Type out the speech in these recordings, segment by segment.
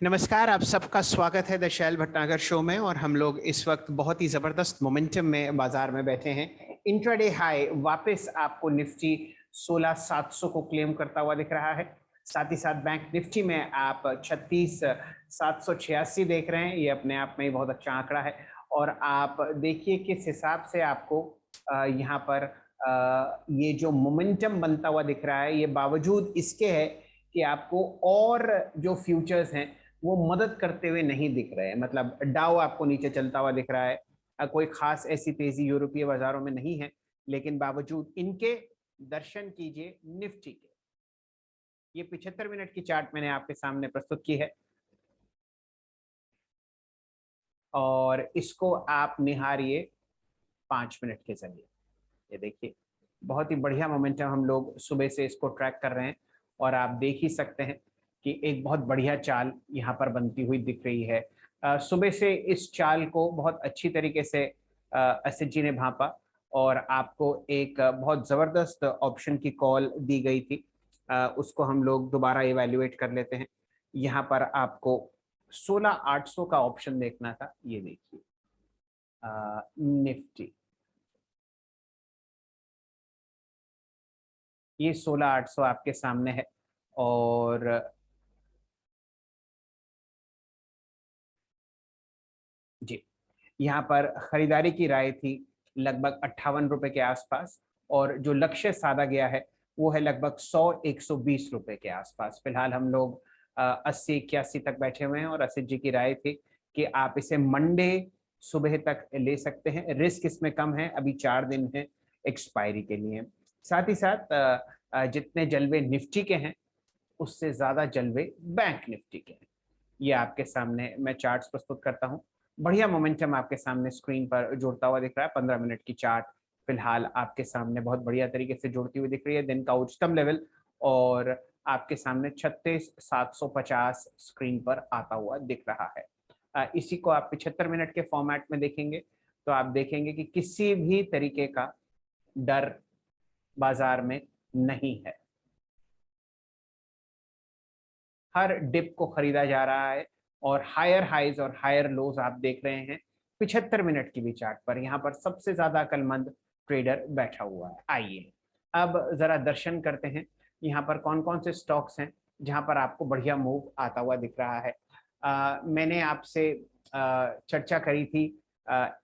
नमस्कार, आप सबका स्वागत है द शैल भटनागर शो में। और हम लोग इस वक्त बहुत ही ज़बरदस्त मोमेंटम में बाजार में बैठे हैं। इंट्राडे हाई वापस आपको निफ्टी 16,700 को क्लेम करता हुआ दिख रहा है। साथ ही साथ बैंक निफ्टी में आप 36,786 देख रहे हैं। ये अपने आप में ही बहुत अच्छा आंकड़ा है। और आप देखिए किस हिसाब से आपको यहाँ पर ये जो मोमेंटम बनता हुआ दिख रहा है, ये बावजूद इसके है कि आपको और जो फ्यूचर्स हैं वो मदद करते हुए नहीं दिख रहे हैं। मतलब डाउ आपको नीचे चलता हुआ दिख रहा है। कोई खास ऐसी तेजी यूरोपीय बाजारों में नहीं है, लेकिन बावजूद इनके दर्शन कीजिए निफ्टी के। ये 75 मिनट की चार्ट मैंने आपके सामने प्रस्तुत की है और इसको आप निहारिए 5 मिनट के जरिए। ये देखिए बहुत ही बढ़िया मोमेंटम हम लोग सुबह से इसको ट्रैक कर रहे हैं और आप देख ही सकते हैं कि एक बहुत बढ़िया चाल यहाँ पर बनती हुई दिख रही है। सुबह से इस चाल को बहुत अच्छी तरीके से असित जी ने भांपा और आपको एक बहुत ज़बरदस्त ऑप्शन की कॉल दी गई थी। उसको हम लोग दोबारा इवैल्यूएट कर लेते हैं। यहाँ पर आपको 16,800 का ऑप्शन देखना था। ये देखिए निफ्टी, ये 16,800 आपके सामने है। और जी, यहाँ पर खरीदारी की राय थी लगभग 58 रुपए के आसपास और जो लक्ष्य साधा गया है वो है लगभग 100-120 रुपए के आसपास। फिलहाल हम लोग 80-81 तक बैठे हुए हैं और असित जी की राय थी कि आप इसे मंडे सुबह तक ले सकते हैं। रिस्क इसमें कम है, अभी 4 दिन है एक्सपायरी के लिए। साथ ही साथ जितने जलवे निफ्टी के हैं उससे ज्यादा जलवे बैंक निफ्टी के हैं। ये आपके सामने मैं चार्ट्स प्रस्तुत करता हूँ। बढ़िया मोमेंटम आपके सामने स्क्रीन पर जुड़ता हुआ दिख रहा है। 15 मिनट की चार्ट फिलहाल आपके सामने बहुत बढ़िया तरीके से जुड़ती हुई दिख रही है। दिन का उच्चतम लेवल और आपके सामने 36,750 स्क्रीन पर आता हुआ दिख रहा है। इसी को आप 75 मिनट के फॉर्मेट में देखेंगे तो आप देखेंगे कि किसी भी तरीके का डर बाजार में नहीं है। हर डिप को खरीदा जा रहा है और हायर हाइज और हायर लोज आप देख रहे हैं 75 मिनट की भी चार्ट पर। यहाँ पर सबसे ज्यादा अक्लमंद ट्रेडर बैठा हुआ है। आइए अब जरा दर्शन करते हैं यहाँ पर कौन कौन से स्टॉक्स हैं जहाँ पर आपको बढ़िया मूव आता हुआ दिख रहा है। मैंने आपसे चर्चा करी थी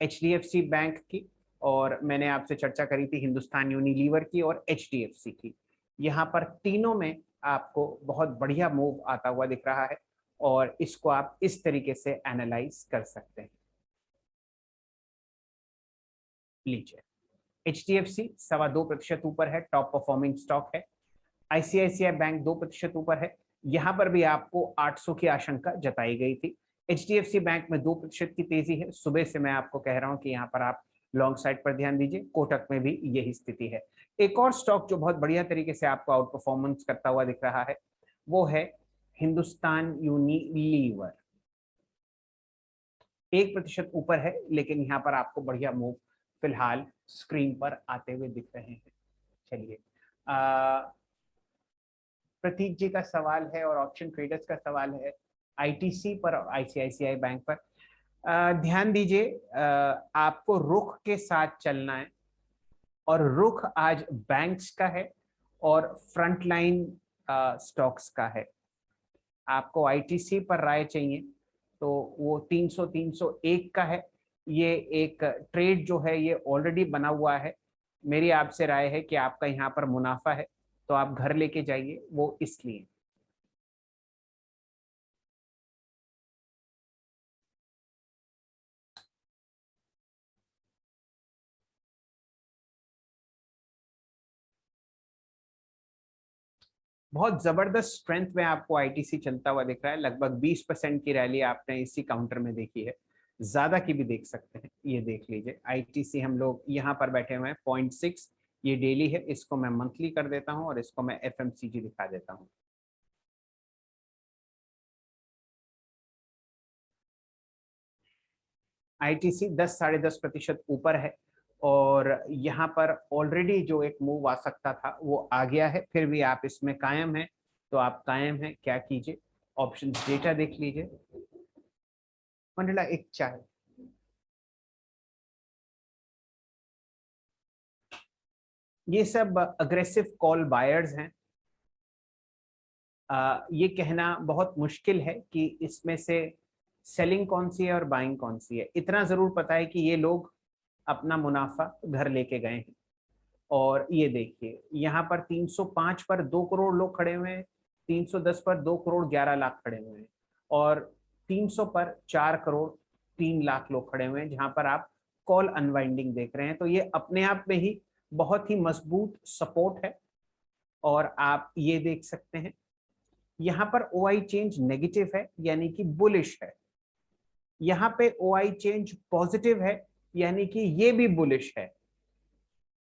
HDFC बैंक की और मैंने आपसे चर्चा करी थी हिंदुस्तान यूनिलीवर की और HDFC की। यहाँ पर तीनों में आपको बहुत बढ़िया मूव आता हुआ दिख रहा है और इसको आप इस तरीके से एनालाइज कर सकते हैं। लीजिए HDFC 2.25% ऊपर है, टॉप परफॉर्मिंग स्टॉक है। ICICI बैंक 2% ऊपर है। यहाँ पर भी आपको 800 की आशंका जताई गई थी। HDFC बैंक में 2% की तेजी है। सुबह से मैं आपको कह रहा हूँ कि यहाँ पर आप लॉन्ग साइड पर ध्यान दीजिए। कोटक में भी यही स्थिति है। एक और स्टॉक जो बहुत बढ़िया तरीके से आपको आउट परफॉर्मेंस करता हुआ दिख रहा है वो है हिंदुस्तान यूनिलीवर। 1% ऊपर है, लेकिन यहाँ पर आपको बढ़िया मूव फिलहाल स्क्रीन पर आते हुए दिख रहे हैं। चलिए प्रतीक जी का सवाल है और ऑप्शन ट्रेडर्स का सवाल है ITC पर और ICICI बैंक पर। ध्यान दीजिए आपको रुख के साथ चलना है और रुख आज बैंक्स का है और फ्रंटलाइन स्टॉक्स का है। आपको ITC पर राय चाहिए तो वो 300-301 का है। ये एक ट्रेड जो है ये ऑलरेडी बना हुआ है। मेरी आपसे राय है कि आपका यहाँ पर मुनाफा है तो आप घर लेके जाइए, वो इसलिए। बहुत जबरदस्त स्ट्रेंथ में आपको ITC चलता हुआ दिख रहा है। लगभग 20% की रैली आपने इसी काउंटर में देखी है। ज्यादा की भी देख सकते हैं। ये देख लीजिए ITC हम लोग यहाँ पर बैठे हुए हैं 0.6। ये डेली है, इसको मैं मंथली कर देता हूँ और इसको मैं FMCG दिखा देता हूँ। ITC 10-10.5% ऊपर है और यहाँ पर ऑलरेडी जो एक मूव आ सकता था वो आ गया है। फिर भी आप इसमें कायम हैं तो आप कायम हैं, क्या कीजिए। ऑप्शन डेटा देख लीजिए। मंडला एक चाय। ये सब अग्रेसिव कॉल बायर्स हैं। ये कहना बहुत मुश्किल है कि इसमें से सेलिंग कौन सी है और बाइंग कौन सी है। इतना जरूर पता है कि ये लोग अपना मुनाफा घर लेके गए हैं। और ये देखिए यहाँ पर 305 पर 2 करोड़ लोग खड़े हुए हैं, 310 पर 2 करोड़ 11 लाख खड़े हुए हैं, और 300 पर 4 करोड़ 3 लाख लोग खड़े हुए हैं, जहां पर आप कॉल अनवाइंडिंग देख रहे हैं। तो ये अपने आप में ही बहुत ही मजबूत सपोर्ट है। और आप ये देख सकते हैं यहाँ पर ओआई चेंज नेगेटिव है यानी कि बुलिश है, यहाँ पे ओआई चेंज पॉजिटिव है यानी कि ये भी बुलिश है,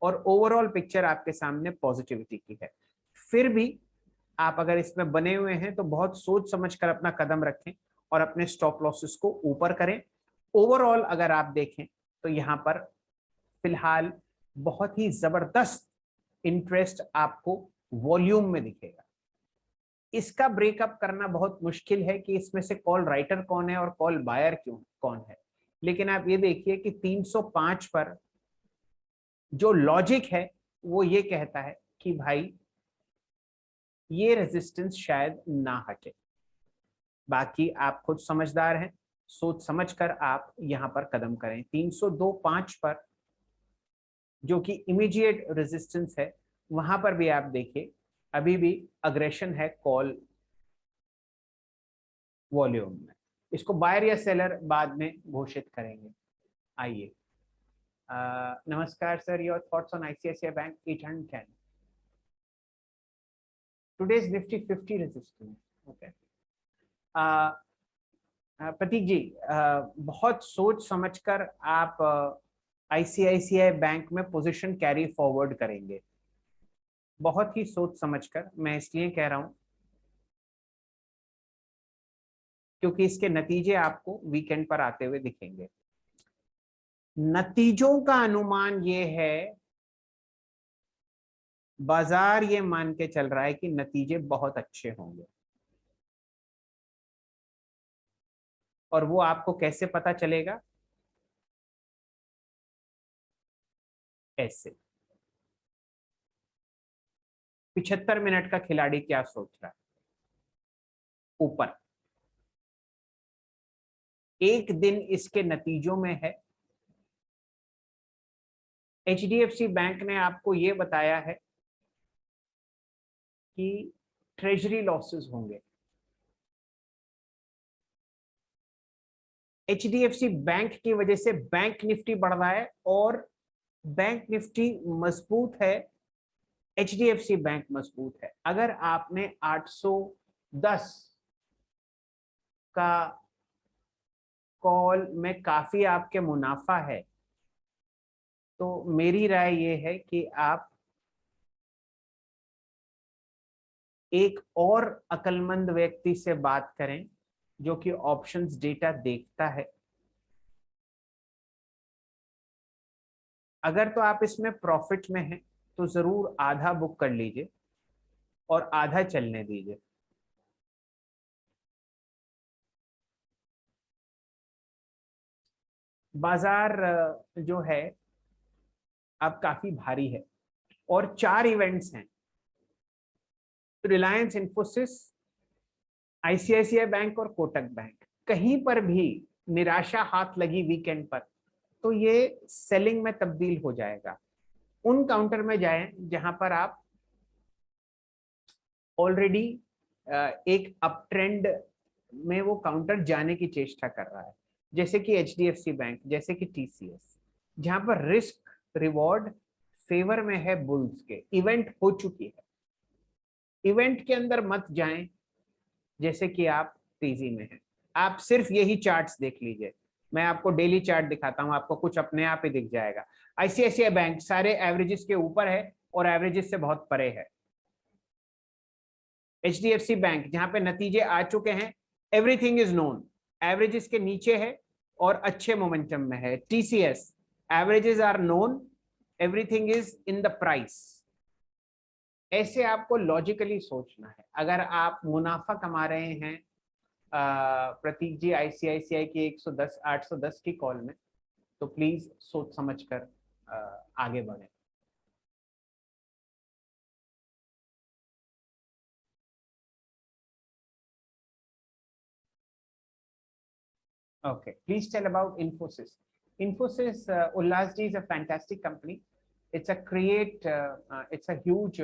और ओवरऑल पिक्चर आपके सामने पॉजिटिविटी की है। फिर भी आप अगर इसमें बने हुए हैं तो बहुत सोच समझ कर अपना कदम रखें और अपने स्टॉप लॉसेस को ऊपर करें। ओवरऑल अगर आप देखें तो यहाँ पर फिलहाल बहुत ही जबरदस्त इंटरेस्ट आपको वॉल्यूम में दिखेगा। इसका ब्रेकअप करना बहुत मुश्किल है कि इसमें से कॉल राइटर कौन है और कॉल बायर कौन है। लेकिन आप ये देखिए कि 305 पर जो लॉजिक है वो ये कहता है कि भाई ये रेजिस्टेंस शायद ना हटे। बाकी आप खुद समझदार हैं, सोच समझकर आप यहां पर कदम करें। 302.5 पर जो कि इमीडिएट रेजिस्टेंस है, वहां पर भी आप देखिए अभी भी अग्रेशन है कॉल वॉल्यूम में। इसको बायर या सेलर बाद में घोषित करेंगे। आइए, नमस्कार sir, your thoughts on ICICI bank 810 today's Nifty 50 resistance. Okay. प्रतीक जी, बहुत सोच समझकर आप आईसीआईसीआई बैंक में पोजीशन कैरी फॉरवर्ड करेंगे। बहुत ही सोच समझकर, मैं इसलिए कह रहा हूं क्योंकि इसके नतीजे आपको वीकेंड पर आते हुए दिखेंगे। नतीजों का अनुमान ये है, बाजार ये मान के चल रहा है कि नतीजे बहुत अच्छे होंगे। और वो आपको कैसे पता चलेगा? ऐसे 75 मिनट का खिलाड़ी क्या सोच रहा है? ऊपर एक दिन इसके नतीजों में है। एचडीएफसी बैंक ने आपको यह बताया है कि ट्रेजरी लॉसेस होंगे। एचडीएफसी बैंक की वजह से बैंक निफ्टी बढ़ रहा है, और बैंक निफ्टी मजबूत है, एचडीएफसी बैंक मजबूत है। अगर आपने 810 का कॉल में काफी आपके मुनाफा है, तो मेरी राय ये है कि आप एक और अक्लमंद व्यक्ति से बात करें जो कि ऑप्शंस डेटा देखता है। अगर तो आप इसमें प्रॉफिट में हैं तो जरूर आधा बुक कर लीजिए और आधा चलने दीजिए। बाजार जो है अब काफी भारी है, और 4 इवेंट्स हैं, रिलायंस इंफोसिस, आईसीआईसीआई बैंक और कोटक बैंक। कहीं पर भी निराशा हाथ लगी वीकेंड पर तो ये सेलिंग में तब्दील हो जाएगा। उन काउंटर में जाएं जहां पर आप ऑलरेडी एक अप ट्रेंड में वो काउंटर जाने की चेष्टा कर रहा है, जैसे कि एचडीएफसी बैंक, जैसे कि टीसीएस, जहां पर रिस्क रिवॉर्ड फेवर में है बुल्स के। इवेंट हो चुकी है, इवेंट के अंदर मत जाएं जैसे कि आप तेजी में हैं। आप सिर्फ यही चार्ट्स देख लीजिए, मैं आपको डेली चार्ट दिखाता हूं, आपको कुछ अपने आप ही दिख जाएगा। आईसीआईसीआई बैंक सारे एवरेजेस के ऊपर है और एवरेजेस से बहुत परे है। एचडीएफसी बैंक जहां पे नतीजे आ चुके हैं, एवरीथिंग इज नोन, एवरेजेस के नीचे है और अच्छे मोमेंटम में है। TCS averages are known, everything is in the price. ऐसे आपको लॉजिकली सोचना है। अगर आप मुनाफा कमा रहे हैं प्रतीक जी आईसीआईसीआई की 110 810 की कॉल में, तो प्लीज सोच समझकर आगे बढ़े। Okay, please tell about Infosys. Infosys, Ullas ji is a fantastic company. It's it's a huge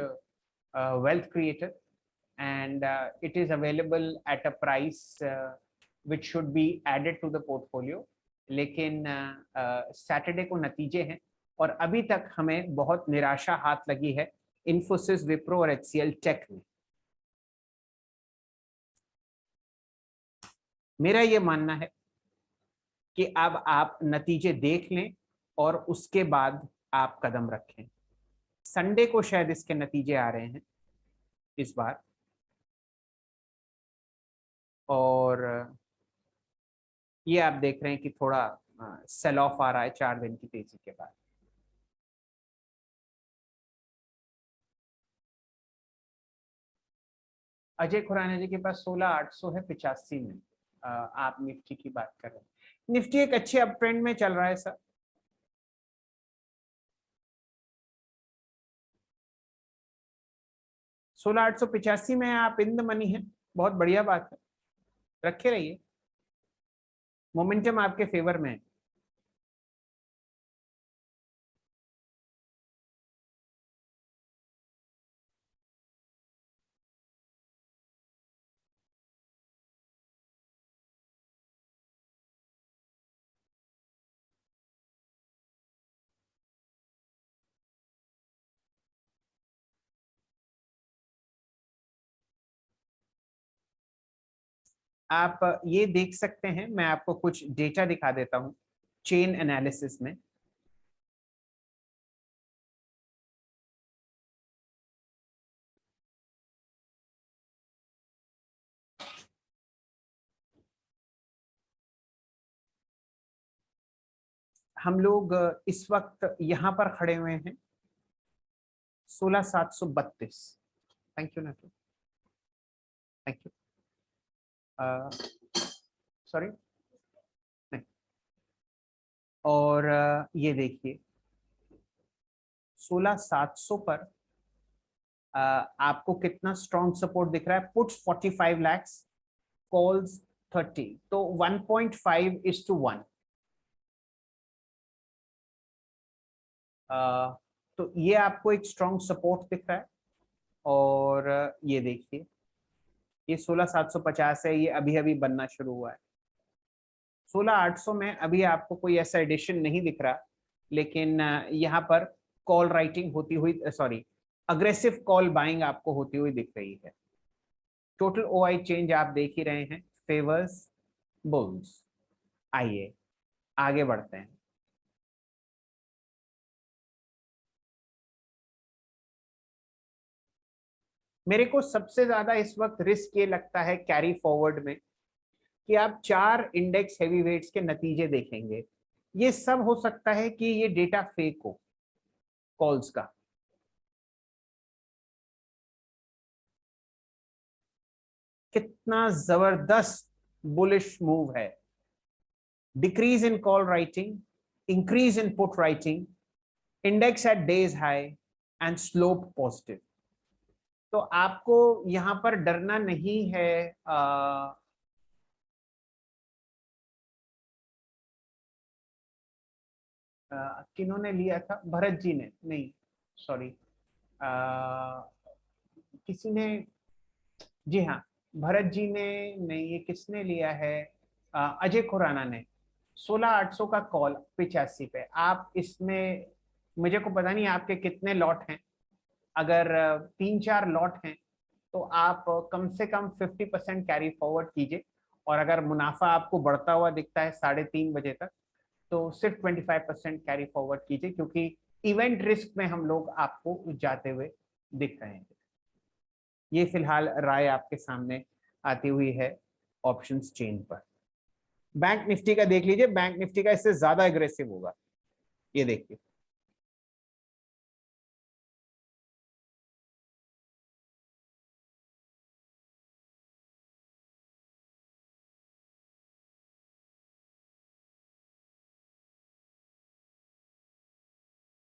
wealth creator, and it is available at a price which should be added to the portfolio. लेकिन Saturday को नतीजे हैं और अभी तक हमें बहुत निराशा हाथ लगी है इन्फोसिस, विप्रो और HCL टेक में। मेरा ये मानना है कि अब आप नतीजे देख लें और उसके बाद आप कदम रखें। संडे को शायद इसके नतीजे आ रहे हैं इस बार, और ये आप देख रहे हैं कि थोड़ा सेल ऑफ आ रहा है 4 दिन की तेजी के बाद। अजय खुराना जी के पास 16,800 है 85 में। आप निफ्टी की बात कर रहे हैं। निफ्टी एक अच्छे अप ट्रेंड में चल रहा है सर। 16,885 में आप इन द मनी है, बहुत बढ़िया बात है, रखे रहिए, मोमेंटम आपके फेवर में है। आप ये देख सकते हैं, मैं आपको कुछ डेटा दिखा देता हूं चेन एनालिसिस में। हम लोग इस वक्त यहां पर खड़े हुए हैं 16,732। Thank you Natu, thank you. Sorry, और ये देखिए 16,700 पर आपको कितना स्ट्रॉन्ग सपोर्ट दिख रहा है। पुट्स 45 lakhs, कॉल्स 30, तो 1.5:1। तो ये आपको एक स्ट्रॉन्ग सपोर्ट दिख रहा है। और ये देखिए ये 16,750 है, ये अभी अभी बनना शुरू हुआ है। 16,800 में अभी आपको कोई ऐसा एडिशन नहीं दिख रहा, लेकिन यहाँ पर कॉल राइटिंग होती हुई, सॉरी, अग्रेसिव कॉल बाइंग आपको होती हुई दिख रही है। टोटल ओआई चेंज आप देख ही रहे हैं, फेवर्स बुल्स। आइए आगे बढ़ते हैं। मेरे को सबसे ज्यादा इस वक्त रिस्क ये लगता है कैरी फॉरवर्ड में कि आप 4 इंडेक्स हैवीवेट्स के नतीजे देखेंगे। ये सब हो सकता है कि ये डेटा फेक हो कॉल्स का। कितना जबरदस्त बुलिश मूव है। Decrease in call writing, increase in put writing, index at day's high and slope positive. तो आपको यहां पर डरना नहीं है। किन्होंने लिया था? भरत जी ने नहीं, सॉरी, किसी ने, जी हाँ, भरत जी ने नहीं, ये किसने लिया है? अजय खुराना ने। 16,800 का कॉल 85 पे। आप इसमें, मुझे को पता नहीं आपके कितने लॉट हैं, अगर 3-4 लॉट हैं तो आप कम से कम 50% कैरी फॉरवर्ड कीजिए। और अगर मुनाफा आपको बढ़ता हुआ दिखता है 3:30 बजे तक, तो सिर्फ 25% कैरी फॉरवर्ड कीजिए, क्योंकि इवेंट रिस्क में हम लोग आपको जाते हुए दिख रहे हैं। ये फिलहाल राय आपके सामने आती हुई है ऑप्शंस चेन पर। बैंक निफ्टी का देख लीजिए, बैंक निफ्टी का इससे ज्यादा एग्रेसिव होगा, ये देखिए।